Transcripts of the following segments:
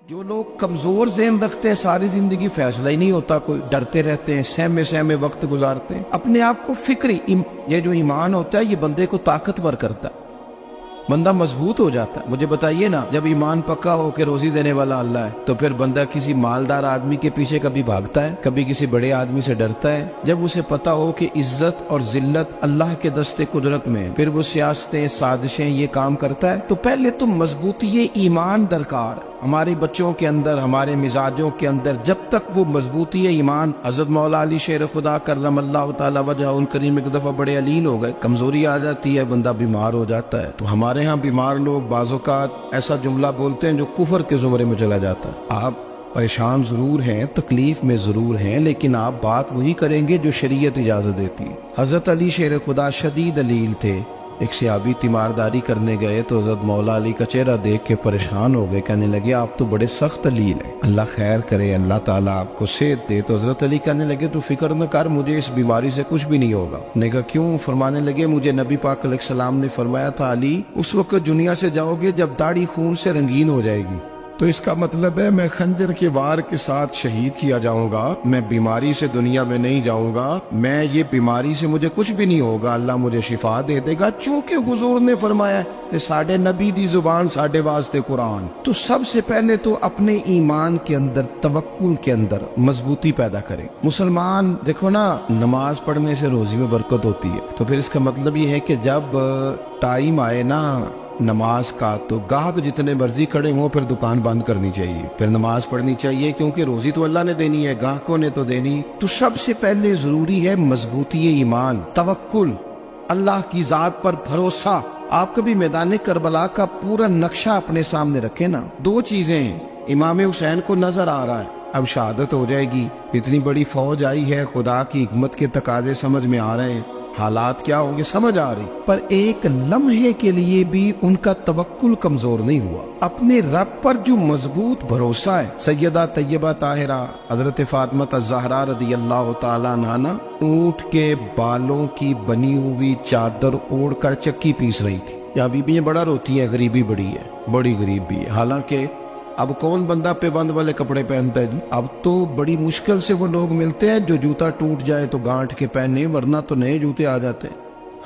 جو لوگ کمزور ذہن رکھتے ہیں ساری زندگی فیصلہ ہی نہیں ہوتا، کوئی ڈرتے رہتے ہیں، سہمے سہمے وقت گزارتے ہیں، اپنے آپ کو فکری یہ جو ایمان ہوتا ہے یہ بندے کو طاقتور کرتا ہے، بندہ مضبوط ہو جاتا ہے۔ مجھے بتائیے نا، جب ایمان پکا ہو کہ روزی دینے والا اللہ ہے تو پھر بندہ کسی مالدار آدمی کے پیچھے کبھی بھاگتا ہے، کبھی کسی بڑے آدمی سے ڈرتا ہے؟ جب اسے پتا ہو کہ عزت اور ذلت اللہ کے دستے قدرت میں ہے، پھر وہ سیاستیں سازشیں یہ کام کرتا ہے۔ تو پہلے تو مضبوطی ایمان درکار ہمارے بچوں کے اندر، ہمارے مزاجوں کے اندر، جب تک وہ مضبوطی ایمان۔ حضرت مولا علی شیر خدا کرم اللہ تعالی وجہہ الکریم ایک دفعہ بڑے علیل ہو گئے، کمزوری آ جاتی ہے، بندہ بیمار ہو جاتا ہے۔ تو ہمارے ہاں بیمار لوگ بعض اوقات ایسا جملہ بولتے ہیں جو کفر کے زمرے میں چلا جاتا ہے۔ آپ پریشان ضرور ہیں، تکلیف میں ضرور ہیں، لیکن آپ بات وہی کریں گے جو شریعت اجازت دیتی ہے۔ حضرت علی شیر خدا شدید علیل تھے، ایک صحابی تیمارداری کرنے گئے تو حضرت مولا علی کا چہرہ دیکھ کے پریشان ہو گئے، کہنے لگے آپ تو بڑے سخت علیل ہیں، اللہ خیر کرے، اللہ تعالیٰ آپ کو صحت دے۔ تو حضرت علی کہنے لگے تو فکر نہ کر، مجھے اس بیماری سے کچھ بھی نہیں ہوگا۔ نے کہا کیوں؟ فرمانے لگے مجھے نبی پاک علیہ السلام نے فرمایا تھا علی اس وقت دنیا سے جاؤ گے جب داڑھی خون سے رنگین ہو جائے گی، تو اس کا مطلب ہے میں خنجر کے وار کے ساتھ شہید کیا جاؤں گا، میں بیماری سے دنیا میں نہیں جاؤں گا، میں یہ بیماری سے مجھے کچھ بھی نہیں ہوگا، اللہ مجھے شفا دے دے گا، چونکہ حضور نے فرمایا کہ ساڈے نبی دی زبان ساڈے واسطے قرآن۔ تو سب سے پہلے تو اپنے ایمان کے اندر، توکل کے اندر مضبوطی پیدا کریں۔ مسلمان دیکھو نا، نماز پڑھنے سے روزی میں برکت ہوتی ہے، تو پھر اس کا مطلب یہ ہے کہ جب ٹائم آئے نا نماز کا تو گاہک جتنے مرضی کھڑے ہوں پھر دکان بند کرنی چاہیے، پھر نماز پڑھنی چاہیے، کیونکہ روزی تو اللہ نے دینی ہے، گاہکوں نے تو دینی۔ تو سب سے پہلے ضروری ہے مضبوطی ایمان، توکل، اللہ کی ذات پر بھروسہ۔ آپ کبھی میدان کربلا کا پورا نقشہ اپنے سامنے رکھیں نا، دو چیزیں ہیں، امام حسین کو نظر آ رہا ہے اب شہادت ہو جائے گی، اتنی بڑی فوج آئی ہے، خدا کی حکمت کے تقاضے سمجھ میں آ رہے ہیں، حالات کیا ہوں گے سمجھ آ رہی، پر ایک لمحے کے لیے بھی ان کا توکل کمزور نہیں ہوا۔ اپنے رب پر جو مضبوط بھروسہ ہے، سیدہ طیبہ طاہرہ حضرت فاطمہ الزہرا رضی اللہ تعالیٰ عنہا اونٹ کے بالوں کی بنی ہوئی چادر اوڑھ کر چکی پیس رہی تھی۔ یہاں بیویاں بڑا روتی ہیں، غریبی بڑی ہے، بڑی غریب بھی ہے، حالانکہ اب کون بندہ پیبند والے کپڑے پہنتا ہے جی؟ اب تو بڑی مشکل سے وہ لوگ ملتے ہیں جو جوتا ٹوٹ جائے تو گانٹھ کے پہنے، ورنہ تو نئے جوتے آ جاتے ہیں۔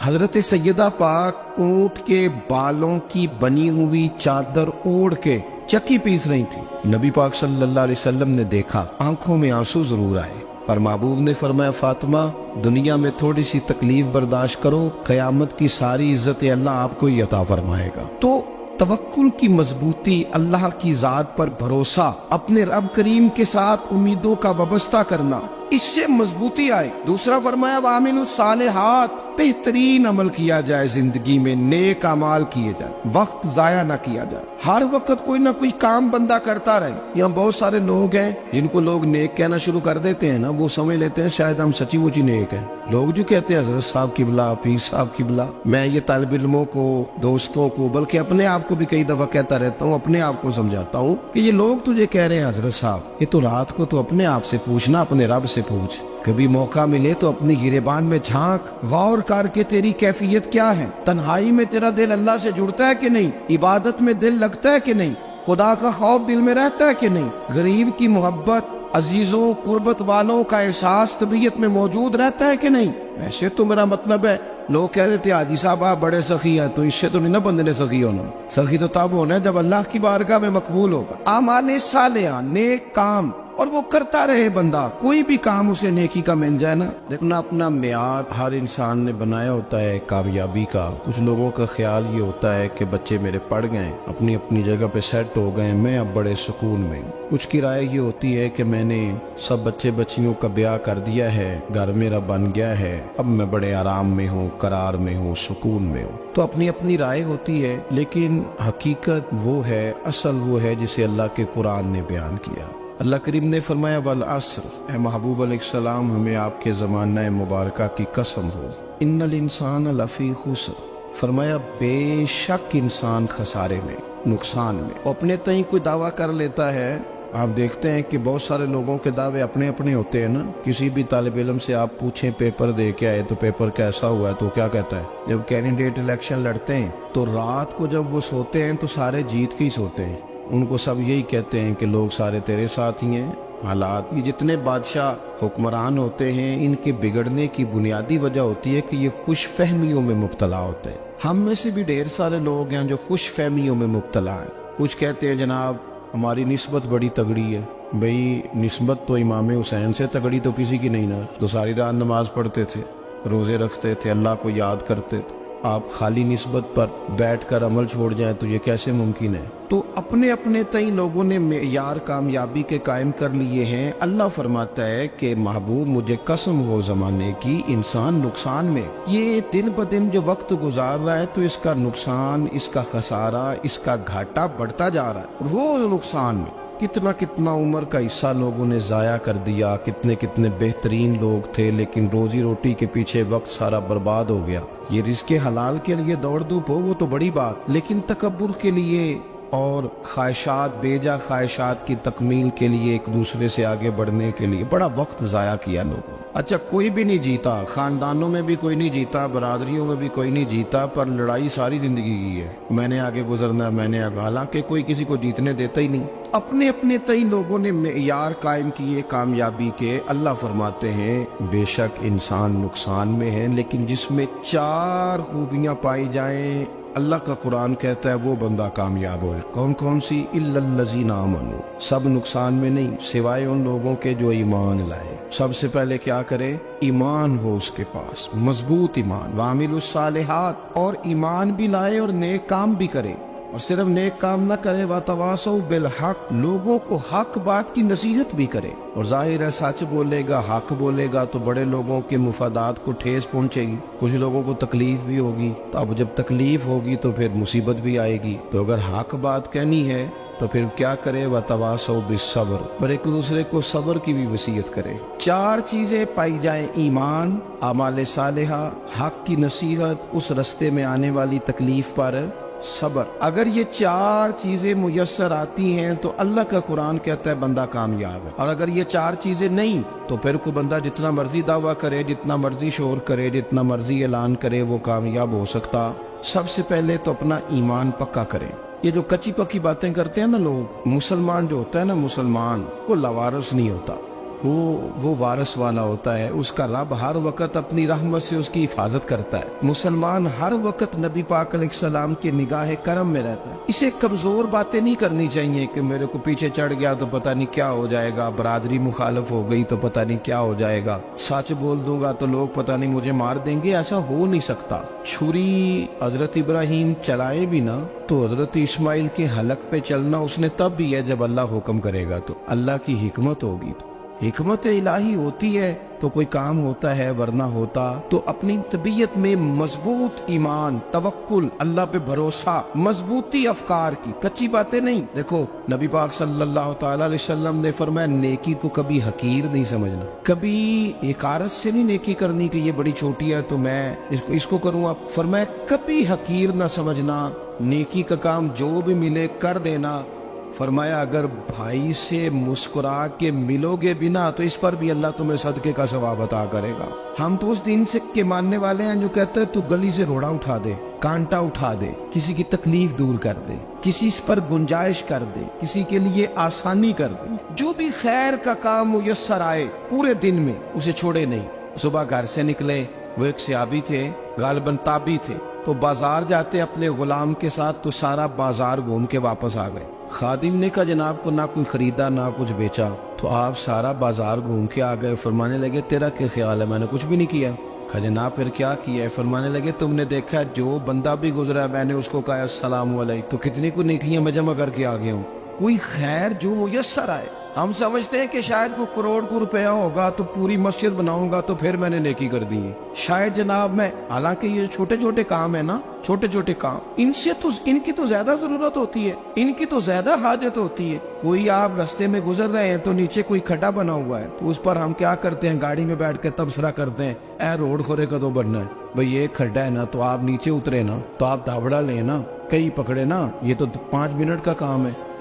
حضرت سیدہ پاک اونٹ کے بالوں کی بنی ہوئی چادر اوڑھ کے چکی پیس رہی تھی۔ نبی پاک صلی اللہ علیہ وسلم نے دیکھا، آنکھوں میں آنسو ضرور آئے، پر محبوب نے فرمایا فاطمہ دنیا میں تھوڑی سی تکلیف برداشت کرو، قیامت کی ساری عزت اللہ آپ کو ہی عطا فرمائے گا۔ تو توکل کی مضبوطی، اللہ کی ذات پر بھروسہ، اپنے رب کریم کے ساتھ امیدوں کا وابستہ کرنا، اس سے مضبوطی آئے۔ دوسرا فرمایا وَعَمِلُوا الصَّالِحَاتِ، بہترین عمل کیا جائے زندگی میں، نیک اعمال کیے جائے، وقت ضائع نہ کیا جائے، ہر وقت کوئی نہ کوئی کام بندہ کرتا رہے۔ یہاں بہت سارے لوگ ہیں جن کو لوگ نیک کہنا شروع کر دیتے ہیں نا، وہ سمجھ لیتے ہیں شاید ہم سچی مچی نیک ہیں۔ لوگ جو کہتے ہیں حضرت صاحب کی بلا، پیر صاحب کی بلا، میں یہ طالب علموں کو، دوستوں کو، بلکہ اپنے آپ کو بھی کئی دفعہ کہتا رہتا ہوں، اپنے آپ کو سمجھاتا ہوں کہ یہ لوگ تجھے کہہ رہے ہیں حضرت صاحب، یہ تو رات کو تو اپنے آپ سے پوچھنا، اپنے رب سے پوچھ، کبھی موقع ملے تو اپنی گریبان میں جھانک، غور کر کے تیری کیفیت کیا ہے، تنہائی میں تیرا دل اللہ سے جڑتا ہے کہ نہیں، عبادت میں دل لگتا ہے کہ نہیں، خدا کا خوف دل میں رہتا ہے کہ نہیں، غریب کی محبت، عزیزوں قربت والوں کا احساس طبیعت میں موجود رہتا ہے کہ نہیں۔ ویسے تو میرا مطلب ہے، لوگ کہہ دیتے ہیں حاجی صاحب آپ بڑے سخی ہیں، تو اس سے تو نہیں نا بندے نے سخی ہونا، سخی تو تب ہونا ہے جب اللہ کی بارگاہ میں مقبول ہوگا۔ اعمال صالحہ، نیک کام، اور وہ کرتا رہے بندہ، کوئی بھی کام اسے نیکی کا مل جائے نا۔ دیکھنا اپنا معیار ہر انسان نے بنایا ہوتا ہے کامیابی کا۔ کچھ لوگوں کا خیال یہ ہوتا ہے کہ بچے میرے پڑھ گئے، اپنی اپنی جگہ پہ سیٹ ہو گئے، میں اب بڑے سکون میں ہوں۔ کچھ کی رائے یہ ہوتی ہے کہ میں نے سب بچے بچیوں کا بیاہ کر دیا ہے، گھر میرا بن گیا ہے، اب میں بڑے آرام میں ہوں، قرار میں ہوں، سکون میں ہوں۔ تو اپنی اپنی رائے ہوتی ہے، لیکن حقیقت وہ ہے، اصل وہ ہے جسے اللہ کے قرآن نے بیان کیا۔ اللہ کریم نے فرمایا والعصر، اے محبوب علیہ السلام ہمیں آپ کے زمانہ مبارکہ کی قسم ہو، ان الانسان لفی خسر، فرمایا بے شک انسان خسارے میں، نقصان میں۔ اپنے تئیں کوئی دعویٰ کر لیتا ہے، آپ دیکھتے ہیں کہ بہت سارے لوگوں کے دعوے اپنے اپنے ہوتے ہیں نا۔ کسی بھی طالب علم سے آپ پوچھیں پیپر دے کے آئے تو پیپر کیسا ہوا ہے، تو کیا کہتا ہے؟ جب کینڈیڈیٹ الیکشن لڑتے ہیں تو رات کو جب وہ سوتے ہیں تو سارے جیت کے ہی سوتے ہیں، ان کو سب یہی کہتے ہیں کہ لوگ سارے تیرے ساتھ ہی ہیں. حالات یہ جتنے بادشاہ حکمران ہوتے ہیں ان کے بگڑنے کی بنیادی وجہ ہوتی ہے کہ یہ خوش فہمیوں میں مبتلا ہوتے ہیں. ہم میں سے بھی ڈھیر سارے لوگ ہیں جو خوش فہمیوں میں مبتلا ہیں. کچھ کہتے ہیں جناب ہماری نسبت بڑی تگڑی ہے. بھئی نسبت تو امام حسین سے تگڑی تو کسی کی نہیں نا. تو ساری رات نماز پڑھتے تھے, روزے رکھتے تھے, اللہ کو یاد کرتے تھے. آپ خالی نسبت پر بیٹھ کر عمل چھوڑ جائیں تو یہ کیسے ممکن ہے؟ تو اپنے اپنے تئیں لوگوں نے معیار کامیابی کے قائم کر لیے ہیں. اللہ فرماتا ہے کہ محبوب مجھے قسم ہو زمانے کی انسان نقصان میں. یہ دن بدن جو وقت گزار رہا ہے تو اس کا نقصان, اس کا خسارہ, اس کا گھاٹا بڑھتا جا رہا ہے روز نقصان میں. کتنا عمر کا حصہ لوگوں نے ضائع کر دیا. کتنے بہترین لوگ تھے لیکن روزی روٹی کے پیچھے وقت سارا برباد ہو گیا. یہ رزق حلال کے لیے دوڑ دھوپ ہو وہ تو بڑی بات, لیکن تکبر کے لیے اور خواہشات, بیجا خواہشات کی تکمیل کے لیے, ایک دوسرے سے آگے بڑھنے کے لیے بڑا وقت ضائع کیا لوگوں. اچھا کوئی بھی نہیں جیتا, خاندانوں میں بھی کوئی نہیں جیتا, برادریوں میں بھی کوئی نہیں جیتا, پر لڑائی ساری زندگی کی ہے. میں نے آگے گزرنا, میں نے آگے, حالانکہ کوئی کسی کو جیتنے دیتا ہی نہیں. اپنے اپنے تئیں لوگوں نے معیار قائم کیے کامیابی کے. اللہ فرماتے ہیں بے شک انسان نقصان میں ہے, لیکن جس میں 4 خوبیاں پائی جائیں اللہ کا قرآن کہتا ہے وہ بندہ کامیاب ہو. کون کون سی؟ الا الذین آمنوا. سب نقصان میں نہیں سوائے ان لوگوں کے جو ایمان لائے. سب سے پہلے کیا کرے؟ ایمان ہو اس کے پاس, مضبوط ایمان. وعملوا الصالحات, اور ایمان بھی لائے اور نیک کام بھی کرے. اور صرف نیک کام نہ کرے, وَتَوَاصَوْا بِالْحَقِّ, لوگوں کو حق بات کی نصیحت بھی کرے. اور ظاہر ہے سچ بولے گا, حق بولے گا تو بڑے لوگوں کے مفادات کو ٹھیس پہنچے گی, کچھ لوگوں کو تکلیف بھی ہوگی. تو اب جب تکلیف ہوگی تو پھر مصیبت بھی آئے گی. تو اگر حق بات کہنی ہے تو پھر کیا کرے؟ وَتَوَاصَوْا بِالصَّبْرِ, اور ایک دوسرے کو صبر کی بھی وصیت کرے. 4 چیزیں پائی جائیں, ایمان, اعمال صالحہ, حق کی نصیحت, اس رستے میں آنے والی تکلیف پر صبر. اگر یہ 4 چیزیں میسر آتی ہیں تو اللہ کا قرآن کہتا ہے بندہ کامیاب ہے. اور اگر یہ 4 چیزیں نہیں تو پھر کوئی بندہ جتنا مرضی دعویٰ کرے, جتنا مرضی شور کرے, جتنا مرضی اعلان کرے, وہ کامیاب ہو سکتا. سب سے پہلے تو اپنا ایمان پکا کرے. یہ جو کچی پکی باتیں کرتے ہیں نا لوگ, مسلمان جو ہوتا ہے نا, مسلمان وہ لاوارث نہیں ہوتا, وہ وارث والا ہوتا ہے. اس کا رب ہر وقت اپنی رحمت سے اس کی حفاظت کرتا ہے. مسلمان ہر وقت نبی پاک علیہ السلام کے نگاہ کرم میں رہتا ہے. اسے کمزور باتیں نہیں کرنی چاہیے کہ میرے کو پیچھے چڑھ گیا تو پتہ نہیں کیا ہو جائے گا, برادری مخالف ہو گئی تو پتہ نہیں کیا ہو جائے گا, سچ بول دوں گا تو لوگ پتہ نہیں مجھے مار دیں گے. ایسا ہو نہیں سکتا. چھری حضرت ابراہیم چلائے بھی نا تو حضرت اسماعیل کے حلق پہ چلنا اس نے تب بھی ہے جب اللہ حکم کرے گا. تو اللہ کی حکمت ہوگی, حکمت الہی ہوتی ہے تو کوئی کام ہوتا ہے, ورنہ ہوتا. تو اپنی طبیعت میں مضبوط ایمان, توکل, اللہ پہ بھروسہ, مضبوطی افکار کی, کچی باتیں نہیں. دیکھو نبی پاک صلی اللہ تعالی علیہ وسلم نے فرمایا نیکی کو کبھی حقیر نہیں سمجھنا, کبھی حقارت سے نہیں نیکی کرنی کہ یہ بڑی چھوٹی ہے تو میں اس کو کروں. اب فرمایا کبھی حقیر نہ سمجھنا, نیکی کا کام جو بھی ملے کر دینا. فرمایا اگر بھائی سے مسکرا کے ملو گے بنا تو اس پر بھی اللہ تمہیں صدقے کا ثواب عطا کرے گا. ہم تو اس دین سے کے ماننے والے ہیں جو کہتے ہیں تو گلی سے روڑا اٹھا دے, کانٹا اٹھا دے, کسی کی تکلیف دور کر دے, کسی اس پر گنجائش کر دے, کسی کے لیے آسانی کر دے. جو بھی خیر کا کام میسر آئے پورے دن میں اسے چھوڑے نہیں. صبح گھر سے نکلے, وہ ایک صحابی تھے, غالباً تابعی تھے, تو بازار جاتے اپنے غلام کے ساتھ تو سارا بازار گھوم کے واپس آ گئے. خادم نے کہا جناب کو نہ کوئی خریدا نہ کچھ بیچا. تو آپ سارا بازار گھوم کے آ گئے. فرمانے لگے تیرا کیا خیال ہے؟ میں نے کچھ بھی نہیں کیا. کہا جناب پھر کیا کیا ہے؟ فرمانے لگے تم نے دیکھا جو بندہ بھی گزرا میں نے اس کو کہا السلام علیکم, تو کتنی کو نیکیاں میں جمع کر کے آ گیا ہوں. کوئی خیر جو میسر آئے. ہم سمجھتے ہیں کہ شاید کو کروڑ کو روپیہ ہوگا تو پوری مسجد بناؤں گا تو پھر میں نے نیکی کر دی ہے. شاید جناب میں, حالانکہ یہ چھوٹے چھوٹے کام ہے نا, چھوٹے چھوٹے کام, ان کی تو زیادہ ضرورت ہوتی ہے, ان کی تو زیادہ حاجت ہوتی ہے. کوئی آپ رستے میں گزر رہے ہیں تو نیچے کوئی کھڈا بنا ہوا ہے تو اس پر ہم کیا کرتے ہیں, گاڑی میں بیٹھ کے تبصرہ کرتے ہیں اے روڈ کھورے کدو بننا ہے. بھئی یہ کھڈا ہے نا تو آپ نیچے اترے نا, تو آپ دھابڑا لیں نا, کئی پکڑے نا, یہ تو 5 منٹ کا کام ہے.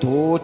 2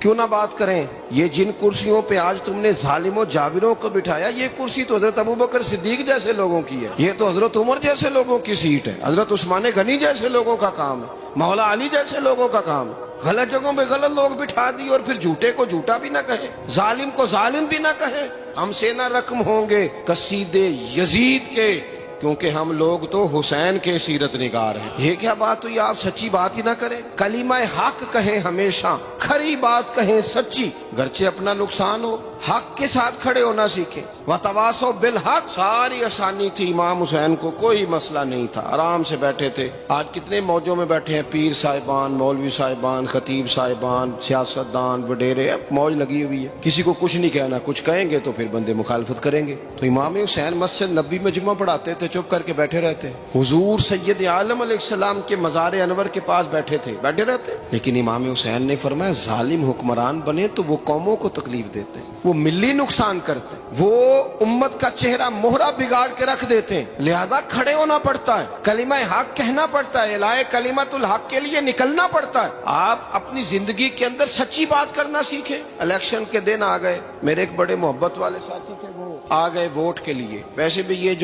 کیوں نہ بات کریں؟ یہ جن کرسیوں پہ آج تم نے ظالموں جابروں کو بٹھایا، یہ کرسی تو حضرت ابوبکر صدیق جیسے لوگوں کی ہے، یہ تو حضرت عمر جیسے لوگوں کی سیٹ ہے، حضرت عثمان غنی جیسے لوگوں کا کام ہے، مولا علی جیسے لوگوں کا کام ہے۔ غلط جگہوں پہ غلط لوگ بٹھا دی اور پھر جھوٹے کو جھوٹا بھی نہ کہیں، ظالم کو ظالم بھی نہ کہیں۔ ہم سے نہ رقم ہوں گے قصیدے یزید کے، کیونکہ ہم لوگ تو حسین کے سیرت نگار ہیں۔ یہ کیا بات ہوئی؟ آپ سچی بات ہی نہ کریں، کلمہ حق کہیں، ہمیشہ کھری بات کہیں، سچی، گرچہ اپنا نقصان ہو، حق کے ساتھ کھڑے ہونا سیکھیں۔ وتواصوا بالحق، ساری آسانی تھی، امام حسین کو کوئی مسئلہ نہیں تھا، آرام سے بیٹھے تھے۔ آج کتنے موجوں میں بیٹھے ہیں، پیر صاحبان، مولوی صاحبان، خطیب صاحبان، سیاستدان، وڈیرے، موج لگی ہوئی ہے، کسی کو کچھ نہیں کہنا، کچھ کہیں گے تو پھر بندے مخالفت کریں گے۔ تو امام حسین مسجد نبی میں جمعہ پڑھاتے تھے، چپ کر کے بیٹھے رہتے، حضور سید عالم علیہ السلام کے مزار انور کے پاس بیٹھے تھے، بیٹھے رہتے۔ لیکن امام حسین نے فرمایا ظالم حکمران بنے تو وہ قوموں کو تکلیف دیتے ہیں، وہ ملی نقصان کرتے ہیں، وہ امت کا چہرہ مہرہ بگاڑ کے رکھ دیتے ہیں، لہذا کھڑے ہونا پڑتا ہے، کلمہ حق کہنا پڑتا ہے، الہ کلمت الحق کے لیے نکلنا پڑتا ہے۔ آپ اپنی زندگی کے اندر سچی بات کرنا سیکھیں۔ الیکشن کے دن آ گئے، میرے ایک بڑے محبت والے ساتھی تھے، وہ آ گئے ووٹ کے لیے۔ ویسے بھی یہ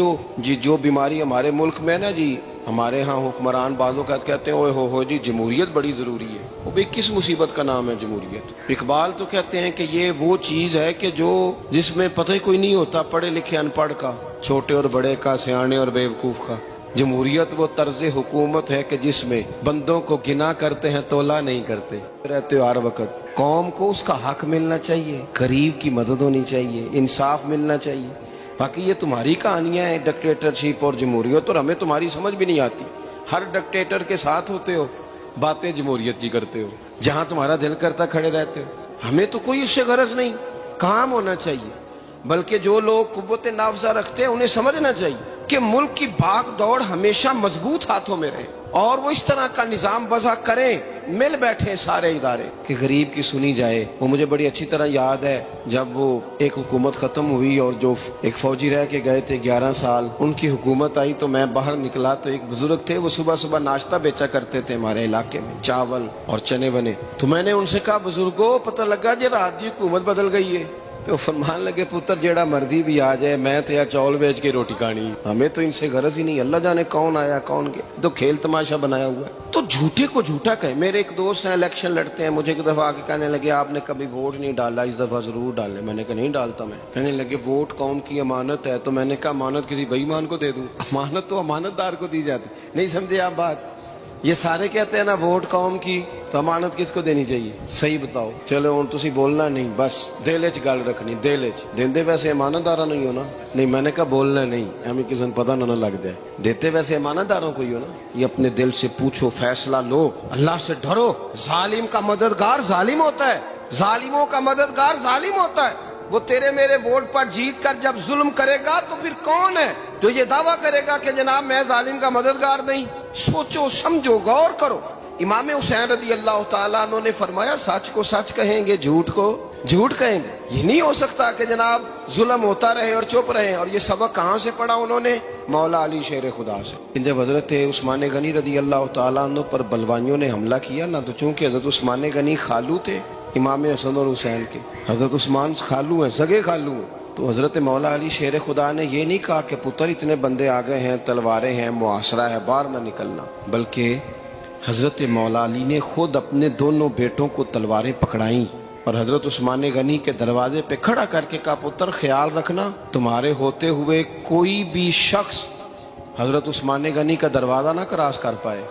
جو بیماری ہمارے ملک میں نا جی، ہمارے ہاں حکمران بعض اوقات کہتے ہیں اوے ہو جی جمہوریت بڑی ضروری ہے۔ وہ بھی کس مصیبت کا نام ہے جمہوریت؟ اقبال تو کہتے ہیں کہ یہ وہ چیز ہے کہ جس میں پتہ ہی کوئی نہیں ہوتا، پڑھے لکھے ان پڑھ کا، چھوٹے اور بڑے کا، سیانے اور بیوقوف کا۔ جمہوریت وہ طرز حکومت ہے کہ جس میں بندوں کو گنا کرتے ہیں، تولا نہیں کرتے رہتے ہو ہر وقت۔ قوم کو اس کا حق ملنا چاہیے، غریب کی مدد ہونی چاہیے، انصاف ملنا چاہیے۔ باقی یہ تمہاری کہانیاں ہیں ڈکٹیٹرشپ اور جمہوریت، اور ہمیں تمہاری سمجھ بھی نہیں آتی۔ ہر ڈکٹیٹر کے ساتھ ہوتے ہو، باتیں جمہوریت کی کرتے ہو، جہاں تمہارا دل کرتا کھڑے رہتے ہو۔ ہمیں تو کوئی اس سے غرض نہیں، کام ہونا چاہیے۔ بلکہ جو لوگ قوت نافذہ رکھتے ہیں انہیں سمجھنا چاہیے کہ ملک کی بھاگ دوڑ ہمیشہ مضبوط ہاتھوں میں رہے، اور وہ اس طرح کا نظام وضع کریں، مل بیٹھے سارے ادارے کہ غریب کی سنی جائے۔ وہ مجھے بڑی اچھی طرح یاد ہے جب وہ ایک حکومت ختم ہوئی اور جو ایک فوجی رہ کے گئے تھے 11 سال، ان کی حکومت آئی تو میں باہر نکلا تو ایک بزرگ تھے، وہ صبح صبح ناشتہ بیچا کرتے تھے ہمارے علاقے میں، چاول اور چنے بنے۔ تو میں نے ان سے کہا بزرگوں پتہ لگا جی رات دی حکومت بدل گئی ہے۔ تو فرمان لگے پتر جیڑا مرضی بھی آ جائے، میں تو یا چاول بیچ کے روٹی کھانی، ہمیں تو ان سے غرض ہی نہیں، اللہ جانے کون آیا کون گیا، تو کھیل تماشا بنایا ہوا ہے۔ تو جھوٹے کو جھوٹا کہیں۔ میرے ایک دوست ہیں الیکشن لڑتے ہیں، مجھے ایک دفعہ آ کے کہنے لگے آپ نے کبھی ووٹ نہیں ڈالا، اس دفعہ ضرور ڈالیں۔ میں نے کہا نہیں ڈالتا میں۔ کہنے لگے ووٹ قوم کی امانت ہے، تو میں نے کہا امانت کسی بے ایمان کو دے دوں؟ امانت تو امانت دار کو دی جاتی۔ نہیں سمجھے آپ بات؟ یہ سارے کہتے ہیں نا ووٹ قوم کی، تو امانت کس کو دینی چاہیے؟ صحیح بتاؤ۔ چلو ہوں تسی بولنا نہیں، بس دل وچ گل رکھنی، دل وچ دیندے ویسے امانت دارا نہیں ہونا۔ نہیں میں نے کہا بولنا نہیں، ہمیں کسی کو پتہ نہ لگ جائے، دیتے ویسے امانت داروں کو ہی ہو نا۔ یہ اپنے دل سے پوچھو، فیصلہ لو، اللہ سے ڈرو۔ ظالم کا مددگار ظالم ہوتا ہے، ظالموں کا مددگار ظالم ہوتا ہے۔ وہ تیرے میرے ووٹ پر جیت کر جب ظلم کرے گا تو پھر کون ہے جو یہ دعویٰ کرے گا کہ جناب میں ظالم کا مددگار نہیں؟ سوچو سمجھو، غور کرو۔ امام حسین رضی اللہ تعالیٰ عنہ نے فرمایا سچ کو سچ کہیں گے، جھوٹ کو جھوٹ کہیں گے۔ یہ نہیں ہو سکتا کہ جناب ظلم ہوتا رہے اور چپ رہے۔ اور یہ سبق کہاں سے پڑھا انہوں نے؟ مولا علی شیر خدا سے۔ جب حضرت عثمان غنی رضی اللہ تعالیٰ عنہ پر بلوائیوں نے حملہ کیا نا، تو چونکہ حضرت عثمان غنی خالو تھے امام حسن اور حسین کے، حضرت عثمان خالو ہیں، سگے خالو ہیں، تو حضرت مولا علی شیر خدا نے یہ نہیں کہا کہ پتر اتنے بندے آ گئے ہیں، تلواریں ہیں، محاصرہ ہے، باہر نہ نکلنا، بلکہ حضرت مولا علی نے خود اپنے دونوں بیٹوں کو تلواریں پکڑائیں اور حضرت عثمان غنی کے دروازے پہ کھڑا کر کے کہا پتر خیال رکھنا تمہارے ہوتے ہوئے کوئی بھی شخص حضرت عثمان غنی کا دروازہ نہ کراس کر پائے۔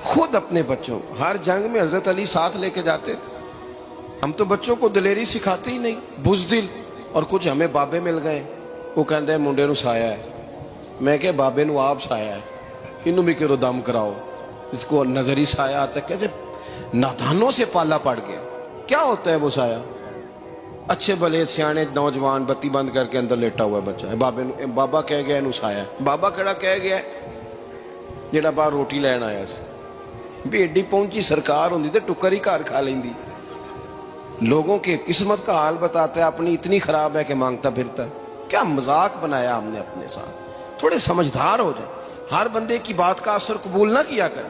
خود اپنے بچوں، ہر جنگ میں حضرت علی ساتھ لے کے جاتے تھے۔ ہم تو بچوں کو دلیری سکھاتے ہی نہیں، بزدل۔ اور کچھ ہمیں بابے مل گئے، وہ کہتے ہیں منڈے نو سایا ہے، میں کہ بابے نو آپ سایا ہے، انہوں بھی کرو دم کراؤ، اس کو نظری سایہ آتا ہے۔ کیسے نادانوں سے پالا پڑ گیا۔ کیا ہوتا ہے وہ سایہ؟ اچھے بھلے سیانے نوجوان بتی بند کر کے اندر لیٹا ہوا ہے بچہ، بابا کہہ گیا انہوں سایا ہے۔ بابا کہڑا کہہ گیا جڑا باہر روٹی لین آیا سی، بھی ایڈی پہنچی سرکار ہوندی تے ٹکر ہی گھر کھا لیندی۔ لوگوں کے قسمت کا حال بتاتا ہے، اپنی اتنی خراب ہے کہ مانگتا پھرتا ہے۔ کیا مذاق بنایا ہم نے اپنے ساتھ۔ تھوڑے سمجھدار ہو جائیں، ہر بندے کی بات کا اثر قبول نہ کیا کریں۔